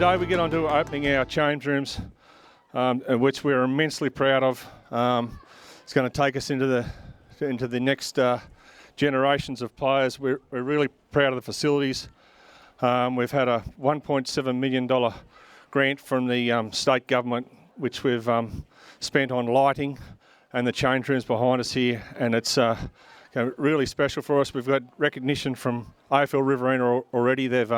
today we get on to opening our change rooms, which we're immensely proud of. It's going to take us into the next generations of players. We're really proud of the facilities. We've had a $1.7 million grant from the state government, which we've spent on lighting and the change rooms behind us here, and it's really special for us. We've got recognition from AFL Riverina already. They've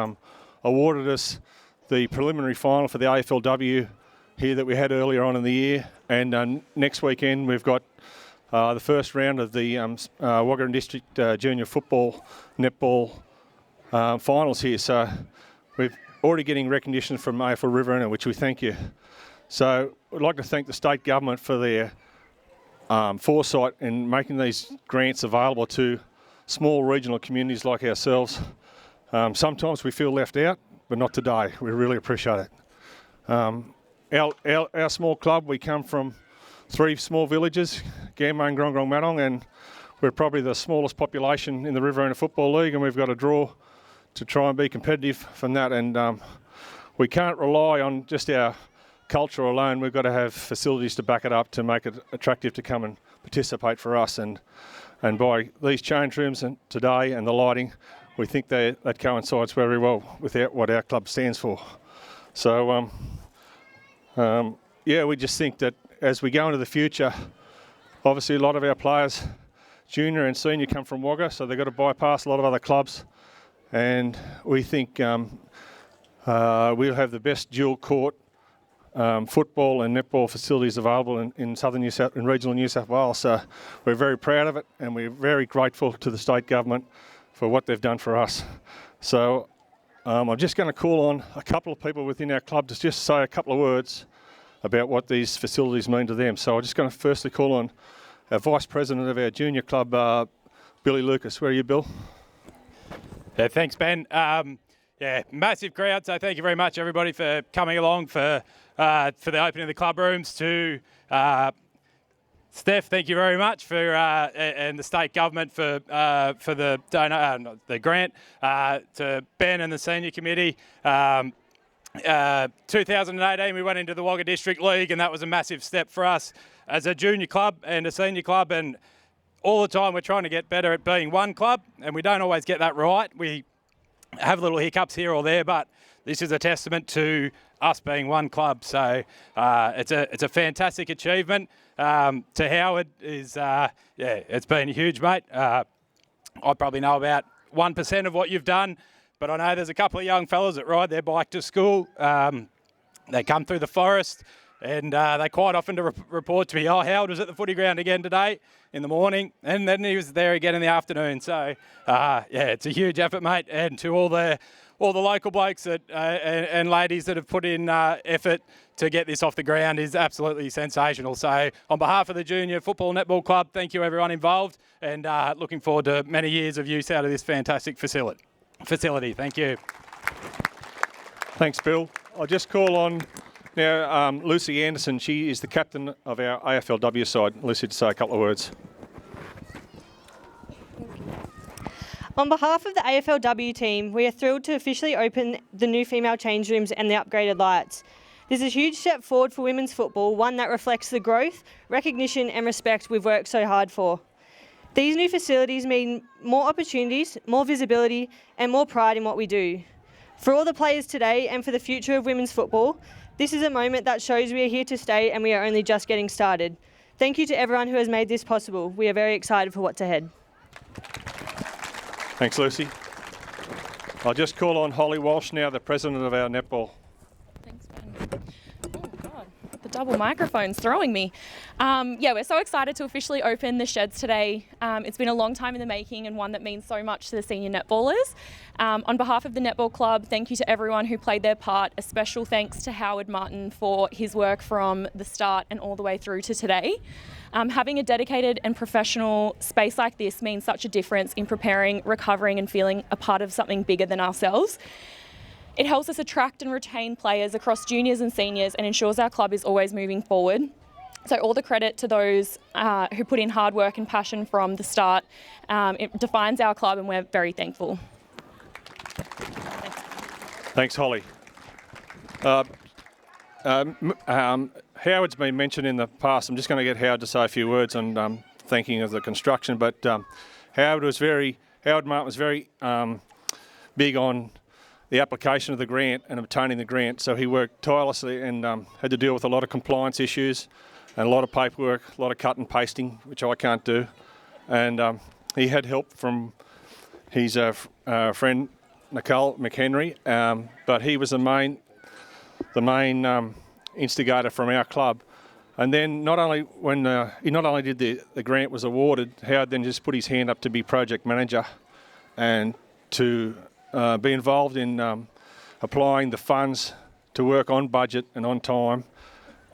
awarded us the preliminary final for the AFLW here that we had earlier on in the year, and next weekend we've got the first round of the Wagga District Junior Football Netball finals here. So we're already getting recognition from AFL Riverina, which we thank you. So I'd like to thank the state government for their foresight in making these grants available to small regional communities like ourselves. Sometimes we feel left out, but not today. We really appreciate it. Our small club, we come from 3 small villages, Gambang, Grong, Matong, and we're probably the smallest population in the Riverina Football League, and we've got to draw to try and be competitive from that. And we can't rely on just our culture alone. We've got to have facilities to back it up to make it attractive to come and participate for us. And by these change rooms and today and the lighting, we think that coincides very well with what our club stands for. So, we just think that as we go into the future, obviously a lot of our players, junior and senior, come from Wagga, so they've got to bypass a lot of other clubs. And we think we'll have the best dual court football and netball facilities available in regional New South Wales. So we're very proud of it, and we're very grateful to the state government for what they've done for us. So I'm just going to call on a couple of people within our club to just say a couple of words about what these facilities mean to them. So I'm just going to firstly call on our Vice President of our junior club, Billy Lucas. Where are you, Bill? Yeah, thanks, Ben. Massive crowd, so thank you very much, everybody, for coming along for the opening of the club rooms. To Steph, thank you very much for and the state government for the grant. To Ben and the senior committee. 2018, we went into the Wagga District League, and that was a massive step for us as a junior club and a senior club. And all the time we're trying to get better at being one club, and we don't always get that right. We have little hiccups here or there, but this is a testament to us being one club. So it's a fantastic achievement. To Howard is it's been huge, mate. I probably know about 1% of what you've done, but I know there's a couple of young fellas that ride their bike to school. They come through the forest, and they quite often report to me, Howard was at the footy ground again today in the morning, and then he was there again in the afternoon. So it's a huge effort, mate. And to all the local blokes and ladies that have put in effort to get this off the ground is absolutely sensational. So on behalf of the Junior Football Netball Club, thank you everyone involved, and looking forward to many years of use out of this fantastic facility. Thank you. Thanks, Bill. I'll just call on now Lucy Anderson. She is the captain of our AFLW side. Lucy, to say a couple of words. On behalf of the AFLW team, we are thrilled to officially open the new female change rooms and the upgraded lights. This is a huge step forward for women's football, one that reflects the growth, recognition and respect we've worked so hard for. These new facilities mean more opportunities, more visibility and more pride in what we do. For all the players today and for the future of women's football, this is a moment that shows we are here to stay and we are only just getting started. Thank you to everyone who has made this possible. We are very excited for what's ahead. Thanks, Lucy. I'll just call on Holly Walsh now, the president of our netball. Thanks, Ben. Oh, God. The double microphone's throwing me. We're so excited to officially open the sheds today. It's been a long time in the making and one that means so much to the senior netballers. On behalf of the Netball Club, thank you to everyone who played their part. A special thanks to Howard Martin for his work from the start and all the way through to today. Having a dedicated and professional space like this means such a difference in preparing, recovering and feeling a part of something bigger than ourselves. It helps us attract and retain players across juniors and seniors and ensures our club is always moving forward. So all the credit to those who put in hard work and passion from the start. It defines our club and we're very thankful. Thanks, Holly. Howard's been mentioned in the past. I'm just going to get Howard to say a few words on thanking of the construction. But Howard Martin was very big on the application of the grant and obtaining the grant. So he worked tirelessly and had to deal with a lot of compliance issues and a lot of paperwork, a lot of cut and pasting, which I can't do. And he had help from his friend Nicole McHenry, but he was the main instigator from our club. And then not only did the grant was awarded, Howard then just put his hand up to be project manager and to be involved in applying the funds to work on budget and on time.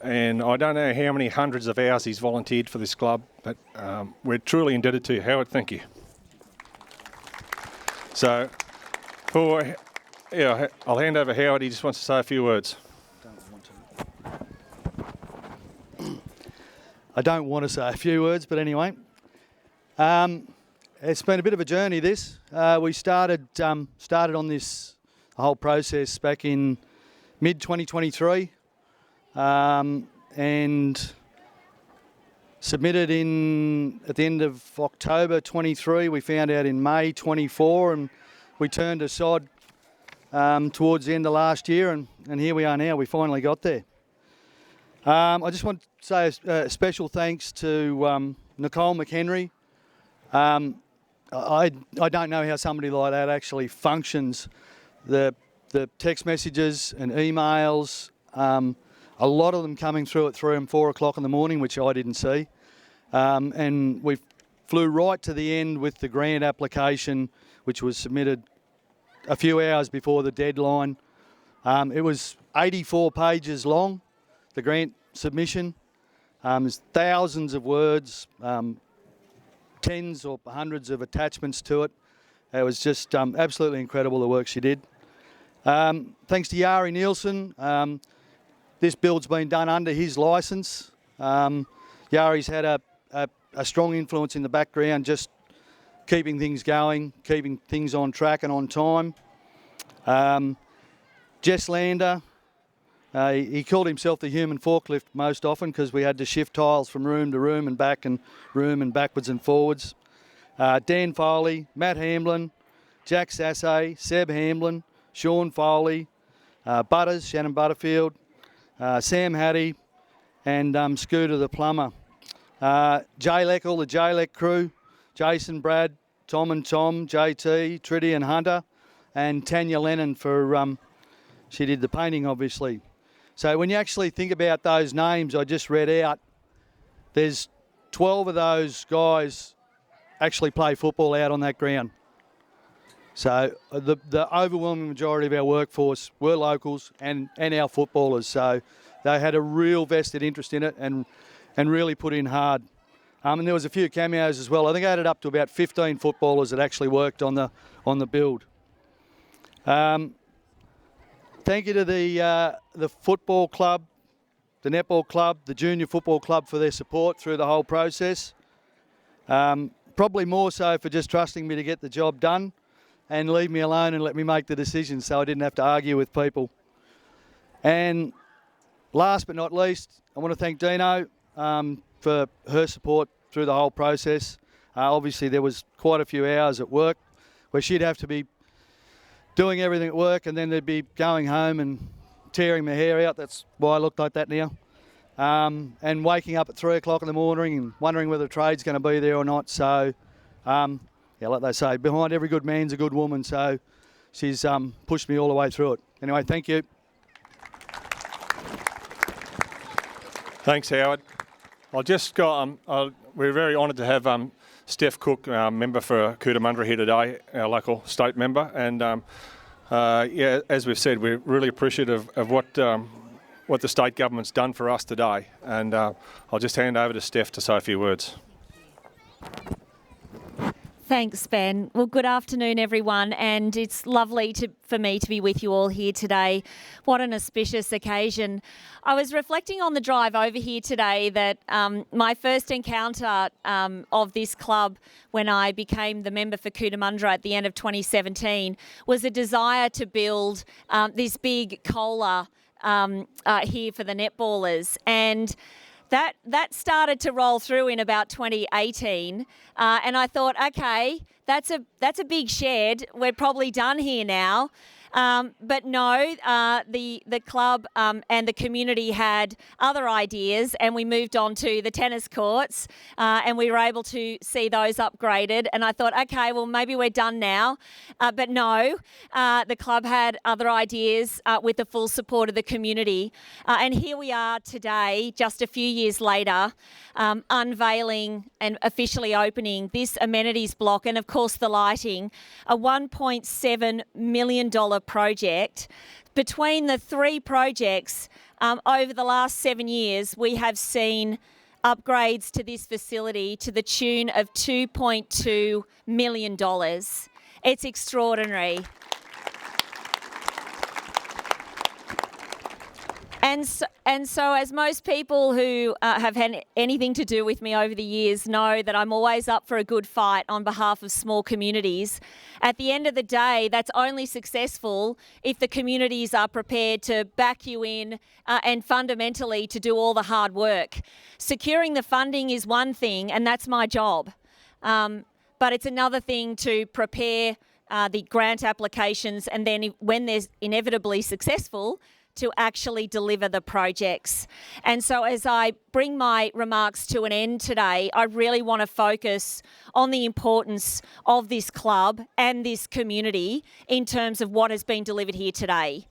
And I don't know how many hundreds of hours he's volunteered for this club, but we're truly indebted to you. Howard, thank you. So, I'll hand over Howard. He just wants to say a few words. I don't want to say a few words, but anyway. It's been a bit of a journey, this. We started on this whole process back in mid-2023 and submitted at the end of October 23. We found out in May 24 and we turned a sod towards the end of last year and here we are now. We finally got there. I just want to say a special thanks to Nicole McHenry. I don't know how somebody like that actually functions. The text messages and emails, a lot of them coming through at 3 and 4 o'clock in the morning, which I didn't see. And we flew right to the end with the grant application, which was submitted a few hours before the deadline. It was 84 pages long, the grant submission. There's thousands of words, tens or hundreds of attachments to it. It was just absolutely incredible, the work she did. Thanks to Yari Nielsen, this build's been done under his licence. Yari's had a strong influence in the background, just keeping things going, keeping things on track and on time. Jess Lander, he called himself the human forklift most often because we had to shift tiles from room to room and back and room and backwards and forwards. Dan Foley, Matt Hamblin, Jack Sasse, Seb Hamblin, Sean Foley, Butters, Shannon Butterfield, Sam Hattie and Scooter the plumber. J-Lec, all the J-Lec crew, Jason, Brad, Tom and Tom, JT, Tritty and Hunter, and Tanya Lennon for, she did the painting obviously. So when you actually think about those names I just read out, there's 12 of those guys actually play football out on that ground. So the overwhelming majority of our workforce were locals and our footballers. So they had a real vested interest in it and really put in hard. And there was a few cameos as well. I think I added up to about 15 footballers that actually worked on the build. Thank you to the football club, the netball club, the junior football club for their support through the whole process. Probably more so for just trusting me to get the job done and leave me alone and let me make the decisions so I didn't have to argue with people. And last but not least, I want to thank Dino for her support through the whole process. Obviously there was quite a few hours at work where she'd have to be doing everything at work and then they'd be going home and tearing my hair out. That's why I look like that now. And waking up at 3 o'clock in the morning and wondering whether the trade's going to be there or not. So, like they say, behind every good man's a good woman. So she's pushed me all the way through it. Anyway, thank you. Thanks, Howard. We're very honoured to have Steph Cook, member for Cootamundra here today, our local state member. And as we've said, we're really appreciative of what the state government's done for us today. And I'll just hand over to Steph to say a few words. Thanks, Ben. Well, good afternoon, everyone, and it's lovely for me to be with you all here today. What an auspicious occasion. I was reflecting on the drive over here today that my first encounter of this club when I became the member for Cootamundra at the end of 2017 was a desire to build this big Kohler here for the netballers. And that started to roll through in about 2018, and I thought, okay, that's a big shed. We're probably done here now. But no, the club and the community had other ideas, and we moved on to the tennis courts, and we were able to see those upgraded. And I thought, okay, well, maybe we're done now. But no, the club had other ideas with the full support of the community. And here we are today, just a few years later, unveiling and officially opening this amenities block, and of course the lighting, a $1.7 million project. Between the three projects, over the last 7 years, we have seen upgrades to this facility to the tune of $2.2 million. It's extraordinary. And so as most people who have had anything to do with me over the years know that I'm always up for a good fight on behalf of small communities. At the end of the day, that's only successful if the communities are prepared to back you in and fundamentally to do all the hard work. Securing the funding is one thing, and that's my job. But it's another thing to prepare the grant applications, and then when they're inevitably successful, to actually deliver the projects. And so as I bring my remarks to an end today, I really want to focus on the importance of this club and this community in terms of what has been delivered here today.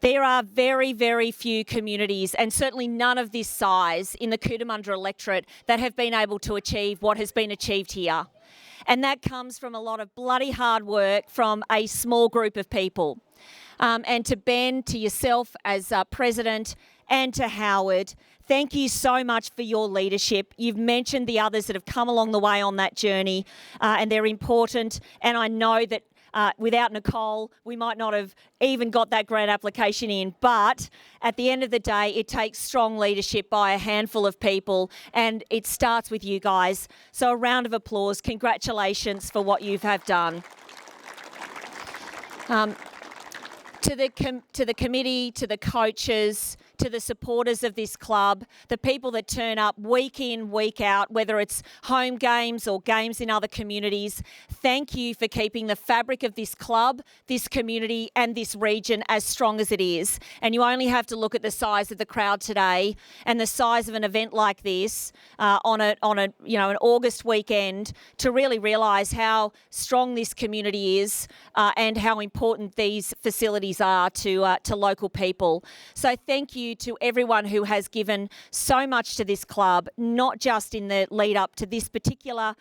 There are very, very few communities, and certainly none of this size in the Cootamundra electorate, that have been able to achieve what has been achieved here. And that comes from a lot of bloody hard work from a small group of people. And to Ben, to yourself as president, and to Howard, thank you so much for your leadership. You've mentioned the others that have come along the way on that journey, and they're important. And I know that without Nicole, we might not have even got that grant application in. But at the end of the day, it takes strong leadership by a handful of people, and it starts with you guys. So a round of applause. Congratulations for what you have done. To the committee, to the coaches, to the supporters of this club, the people that turn up week in, week out, whether it's home games or games in other communities, thank you for keeping the fabric of this club, this community and this region as strong as it is. And you only have to look at the size of the crowd today and the size of an event like this on an August weekend to really realise how strong this community is and how important these facilities are to local people. So thank you to everyone who has given so much to this club, not just in the lead up to this particular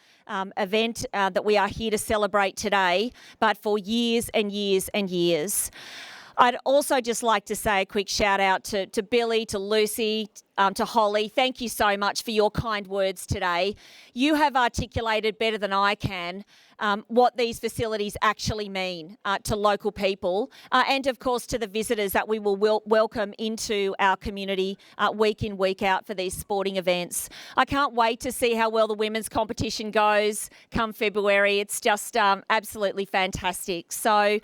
event that we are here to celebrate today, but for years and years and years. I'd also just like to say a quick shout out to Billy, to Lucy, to Holly. Thank you so much for your kind words today. You have articulated better than I can what these facilities actually mean to local people and, of course, to the visitors that we will welcome into our community week in, week out for these sporting events. I can't wait to see how well the women's competition goes come February. It's just absolutely fantastic. So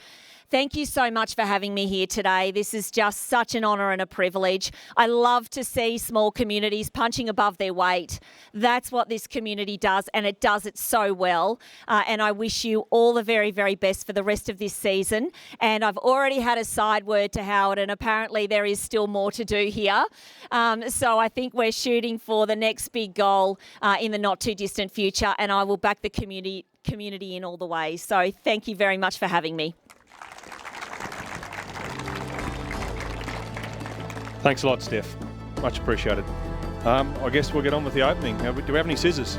thank you so much for having me here today. This is just such an honour and a privilege. I love to see small communities punching above their weight. That's what this community does, and it does it so well. And I wish you all the very, very best for the rest of this season. And I've already had a side word to Howard, and apparently there is still more to do here. So I think we're shooting for the next big goal in the not too distant future, and I will back the community in all the way. So thank you very much for having me. Thanks a lot, Steph. Much appreciated. I guess we'll get on with the opening. Do we have any scissors?